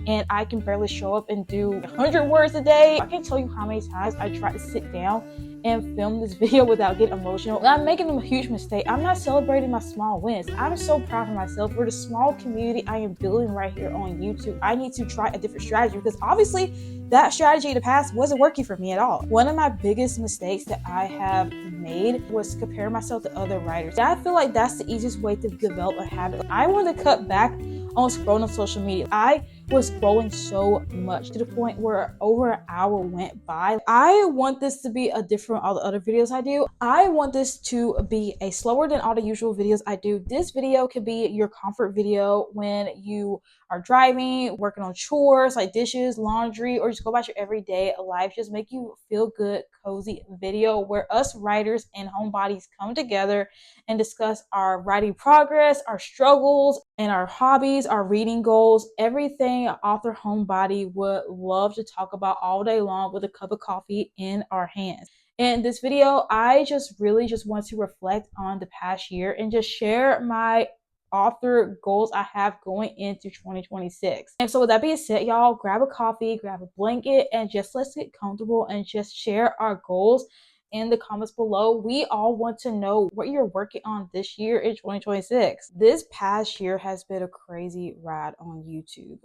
and I can barely show up and do 100 words a day. I can't tell you how many times I tried to sit down and film this video without getting emotional. I'm making a huge mistake. I'm not celebrating my small wins. I'm so proud of myself for the small community I am building right here on YouTube. I need to try a different strategy because obviously that strategy in the past wasn't working for me at all. One of my biggest mistakes that I have made was comparing myself to other writers. I feel like that's the easiest way to develop a habit. I want to cut back on scrolling on social media. I was scrolling so much to the point where over an hour went by. I want this to be a different all the other videos I do. I want this to be a slower than all the usual videos I do. This video could be your comfort video when you are driving, working on chores like dishes, laundry, or just go about your everyday life. Just make you feel good, cozy video where us writers and homebodies come together and discuss our writing progress, our struggles, and our hobbies, our reading goals, everything an author homebody would love to talk about all day long with a cup of coffee in our hands. In this video, I really want to reflect on the past year and just share my author goals I have going into 2026. And so with that being said, y'all, grab a coffee, grab a blanket, and just let's get comfortable and just share our goals in the comments below. We all want to know what you're working on this year in 2026. This past year has been a crazy ride on YouTube.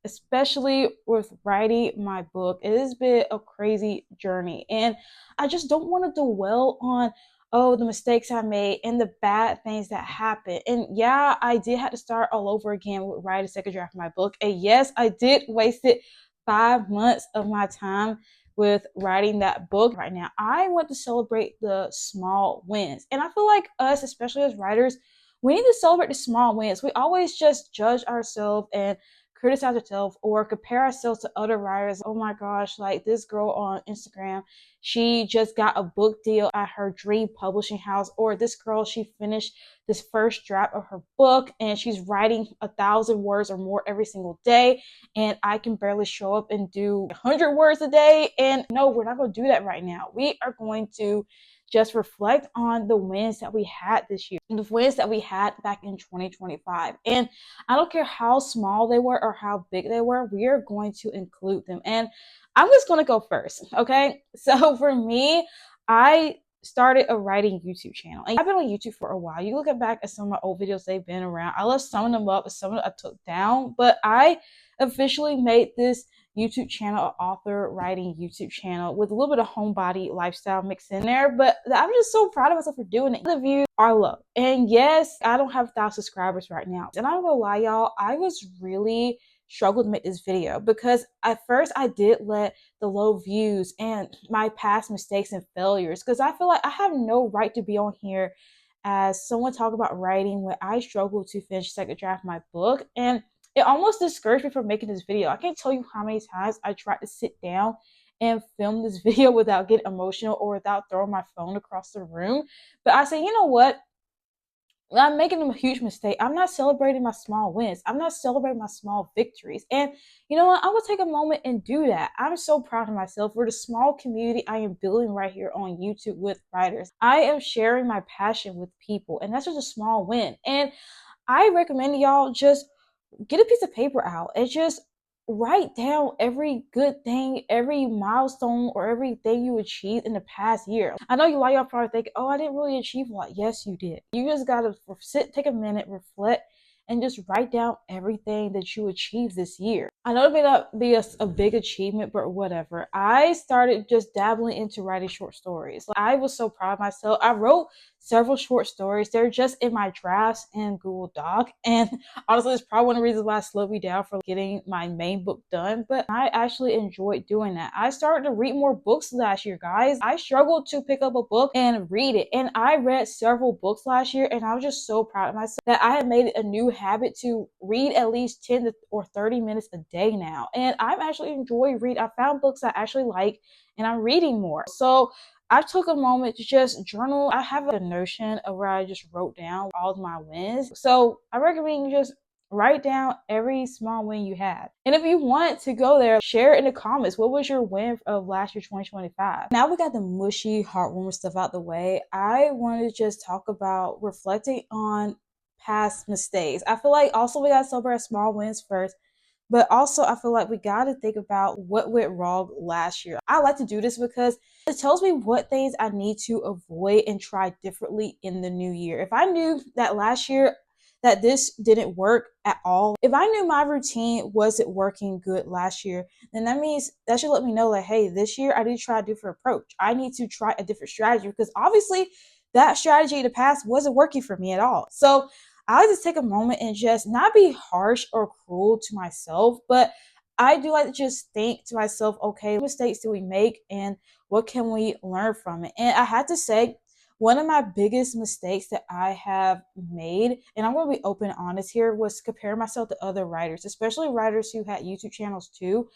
Especially with writing my book, it has been a crazy journey. And I just don't want to dwell on the mistakes I made and the bad things that happened. And yeah, I did have to start all over again with writing a second draft of my book. And yes, I did wasted 5 months of my time with writing that book. Right now, I want to celebrate the small wins. And I feel like us, especially as writers, we need to celebrate the small wins. We always just judge ourselves and criticize ourselves or compare ourselves to other writers. Oh my gosh, like this girl on Instagram, she just got a book deal at her dream publishing house, or this girl, she finished this first draft of her book and she's writing 1,000 words or more every single day, and I can barely show up and do 100 words a day. And no, we're not going to do that right now. We are going to just reflect on the wins that we had this year, the wins that we had back in 2025. And I don't care how small they were or how big they were, we are going to include them. And I'm just going to go first, okay? So for me, I started a writing YouTube channel. And I've been on YouTube for a while. You look back at some of my old videos, they've been around. I left some of them up, some of them I took down, but I officially made this YouTube channel, an author writing YouTube channel with a little bit of homebody lifestyle mixed in there. But I'm just so proud of myself for doing it. The views are low. And yes, I don't have 1,000 subscribers right now. And I'm not gonna lie, y'all, I was really struggled to make this video because at first I did let the low views and my past mistakes and failures, because I feel like I have no right to be on here as someone talk about writing when I struggled to finish second draft of my book. And it almost discouraged me from making this video. I can't tell you how many times I tried to sit down and film this video without getting emotional or without throwing my phone across the room. But I said, you know what? I'm making a huge mistake. I'm not celebrating my small wins. I'm not celebrating my small victories. And you know what? I'm going to take a moment and do that. I'm so proud of myself for the small community I am building right here on YouTube with writers. I am sharing my passion with people, and that's just a small win. And I recommend y'all just get a piece of paper out and just write down every good thing, every milestone, or everything you achieved in the past year. I know y'all probably think, oh, I didn't really achieve a lot. Yes, you did. You just gotta take a minute, reflect, and just write down everything that you achieved this year. I know it may not be a big achievement, but whatever. I started just dabbling into writing short stories. I was so proud of myself. I wrote several short stories. They're just in my drafts in Google Doc. And honestly, it's probably one of the reasons why it slowed me down from getting my main book done. But I actually enjoyed doing that. I started to read more books last year, guys. I struggled to pick up a book and read it. And I read several books last year, and I was just so proud of myself that I had made it a new habit to read at least 10 or 30 minutes a day now. And I'm actually enjoying reading. I found books I actually like, and I'm reading more. So I took a moment to just journal. I have a notion of where I just wrote down all of my wins. So I recommend you just write down every small win you had. And if you want to go there, share it in the comments. What was your win of last year, 2025? Now we got the mushy, heartwarming stuff out the way. I wanted to just talk about reflecting on past mistakes. I feel like also we got to celebrate small wins first, But also, I feel like we got to think about what went wrong last year. I like to do this because it tells me what things I need to avoid and try differently in the new year. If I knew that last year that this didn't work at all, if I knew my routine wasn't working good last year, then that means that should let me know like, hey, this year I need to try a different approach. I need to try a different strategy because obviously that strategy in the past wasn't working for me at all. So I like to take a moment and just not be harsh or cruel to myself, but I do like to just think to myself, okay, what mistakes do we make and what can we learn from it? And I had to say, one of my biggest mistakes that I have made, and I'm going to be open and honest here, was compare myself to other writers, especially writers who had YouTube channels too.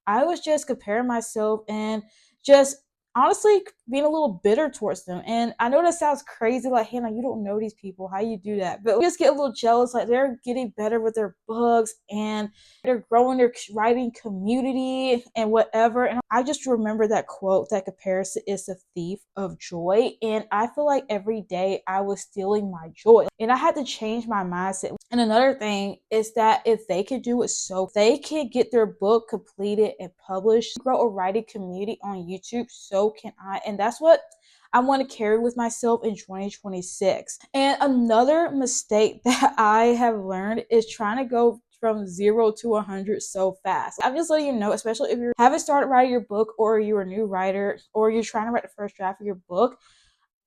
I was just comparing myself and just honestly being a little bitter towards them. And I know that sounds crazy, like, Hannah, you don't know these people, how you do that? But we just get a little jealous, like they're getting better with their books and they're growing their writing community and whatever. And I just remember that quote that comparison is the thief of joy. And I feel like every day I was stealing my joy. And I had to change my mindset. And another thing is that if they could do it, so they can get their book completed and published, grow a writing community on YouTube, so can I. And that's what I want to carry with myself in 2026. And another mistake that I have learned is trying to go from 0 to 100 so fast. I'm just letting you know, especially if you haven't started writing your book or you're a new writer or you're trying to write the first draft of your book,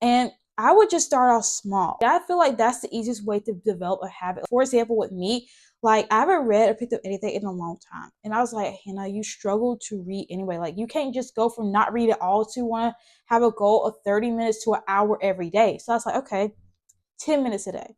and I would just start off small. I feel like that's the easiest way to develop a habit. For example, with me, like I haven't read or picked up anything in a long time. And I was like, Hannah, you struggle to read anyway. Like you can't just go from not reading at all to want to have a goal of 30 minutes to an hour every day. So I was like, okay, 10 minutes a day.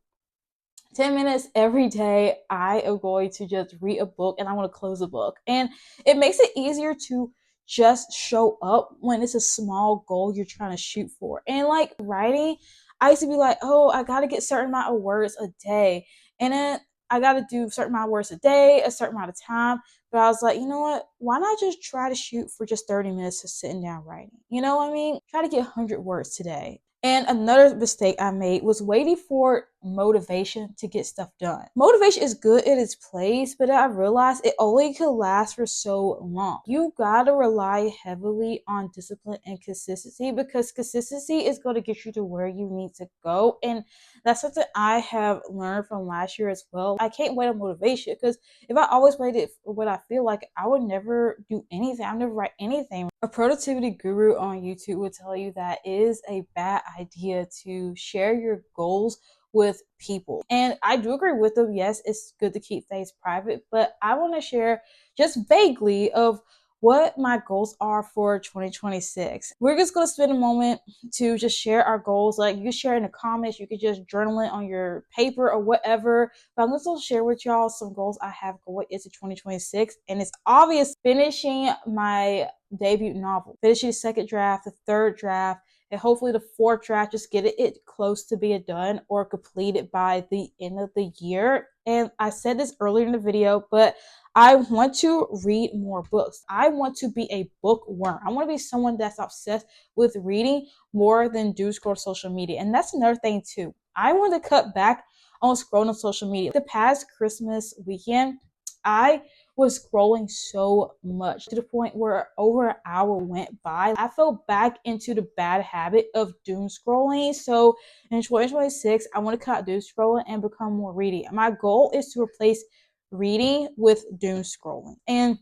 10 minutes every day, I am going to just read a book and I want to close a book. And it makes it easier to just show up when it's a small goal you're trying to shoot for. And like writing, I used to be like, oh, I got to get a certain amount of words a day. And then I got to do a certain amount of words a day, a certain amount of time. But I was like, you know what? Why not just try to shoot for just 30 minutes of sitting down writing? You know what I mean? Try to get 100 words today. And another mistake I made was waiting for motivation to get stuff done. Motivation is good in its place, but I realized it only could last for so long. You gotta rely heavily on discipline and consistency because consistency is going to get you to where you need to go. And that's something I have learned from last year as well. I can't wait on motivation because if I always waited for what I feel like, I would never do anything. I'd never write anything. A productivity guru on YouTube will tell you that it is a bad idea to share your goals with people. And I do agree with them. Yes, it's good to keep things private, but I want to share just vaguely of what my goals are for 2026. We're just going to spend a moment to just share our goals. Like you can share in the comments, you could just journal it on your paper or whatever. But I'm just going to share with y'all some goals I have going into 2026. And it's obvious finishing my debut novel, finishing the second draft, the third draft, and hopefully the fourth draft, just get it close to being done or completed by the end of the year. And I said this earlier in the video, but I want to read more books. I want to be a bookworm. I want to be someone that's obsessed with reading more than do scroll social media. And that's another thing too. I want to cut back on scrolling on social media. The past Christmas weekend, I was scrolling so much to the point where over an hour went by. I fell back into the bad habit of doom scrolling. So in 2026, I want to cut doom scrolling and become more reading. My goal is to replace reading with doom scrolling. And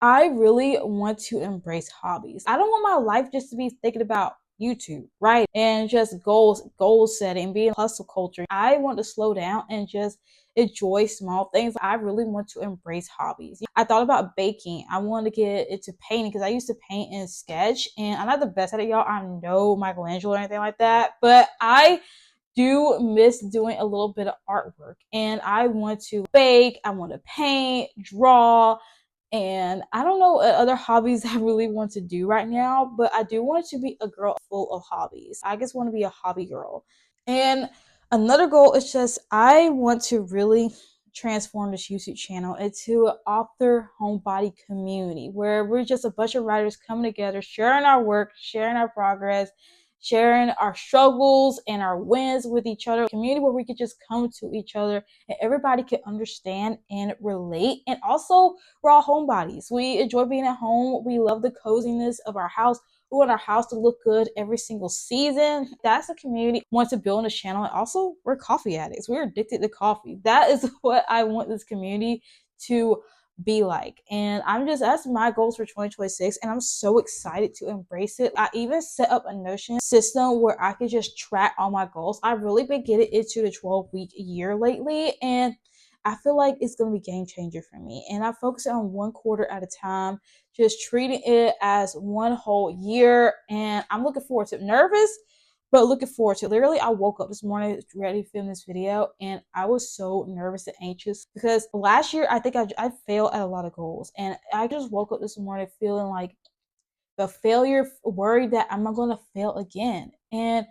I really want to embrace hobbies. I don't want my life just to be thinking about YouTube, right? And just goal setting, being hustle culture. I want to slow down and just enjoy small things. I really want to embrace hobbies. I thought about baking. I wanted to get into painting because I used to paint and sketch, and I'm not the best at it, y'all. I'm no Michelangelo or anything like that, but I do miss doing a little bit of artwork, and I want to bake, I want to paint, draw, and I don't know what other hobbies I really want to do right now, but I do want to be a girl full of hobbies. I just want to be a hobby girl. And another goal is just I want to really transform this YouTube channel into an author homebody community where we're just a bunch of writers coming together, sharing our work, sharing our progress, sharing our struggles and our wins with each other. A community where we could just come to each other and everybody can understand and relate. And also, we're all homebodies. We enjoy being at home. We love the coziness of our house. We want our house to look good every single season. That's a community I want to build on this channel. And also, we're coffee addicts. We're addicted to coffee. That is what I want this community to be like. And that's my goals for 2026, and I'm so excited to embrace it. I even set up a Notion system where I could just track all my goals. I've really been getting into the 12-week year lately, and I feel like it's going to be a game changer for me. And I focus on one quarter at a time, just treating it as one whole year. And I'm looking forward to it. Nervous, but looking forward to it. Literally, I woke up this morning ready to film this video, and I was so nervous and anxious because last year I think I failed at a lot of goals, and I just woke up this morning feeling like the failure, worried that I'm not going to fail again. And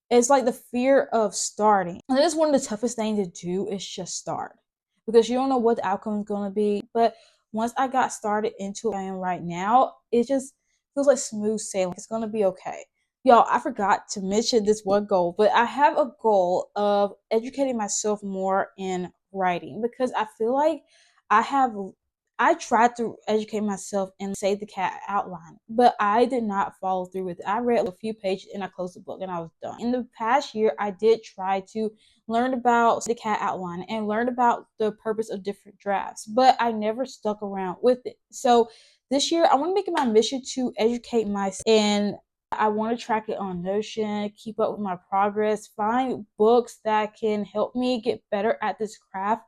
it's like the fear of starting. And that is one of the toughest things to do, is just start, because you don't know what the outcome is going to be. But once I got started into what I am right now, it just feels like smooth sailing. It's going to be okay. Y'all, I forgot to mention this one goal, but I have a goal of educating myself more in writing, because I feel like I tried to educate myself and Save the Cat outline, but I did not follow through with it. I read a few pages and I closed the book and I was done. In the past year, I did try to learn about the cat outline and learn about the purpose of different drafts, but I never stuck around with it. So this year, I want to make it my mission to educate myself, and I want to track it on Notion, keep up with my progress, find books that can help me get better at this craft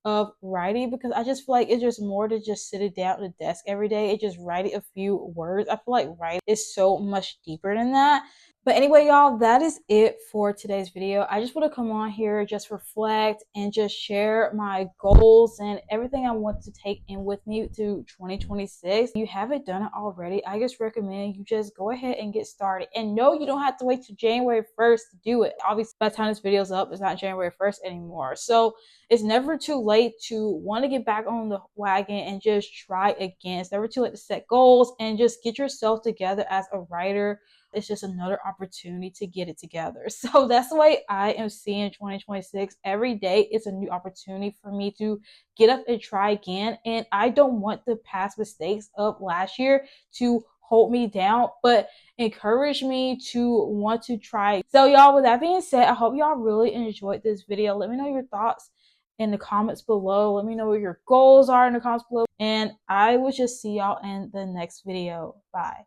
of writing, because I just feel like it's just more to just sit it down at the desk every day and just writing a few words. I feel like writing is so much deeper than that. But anyway, y'all, that is it for today's video. I just want to come on here, just reflect, and just share my goals and everything I want to take in with me to 2026. If you haven't done it already, I just recommend you just go ahead and get started. And no, you don't have to wait till January 1st to do it. Obviously, by the time this video is up, it's not January 1st anymore. So it's never too late to want to get back on the wagon and just try again. It's never too late to set goals and just get yourself together as a writer. It's just another opportunity to get it together. So that's the way I am seeing 2026. Every day is a new opportunity for me to get up and try again. And I don't want the past mistakes of last year to hold me down, but encourage me to want to try. So y'all, with that being said, I hope y'all really enjoyed this video. Let me know your thoughts in the comments below. Let me know what your goals are in the comments below. And I will just see y'all in the next video. Bye.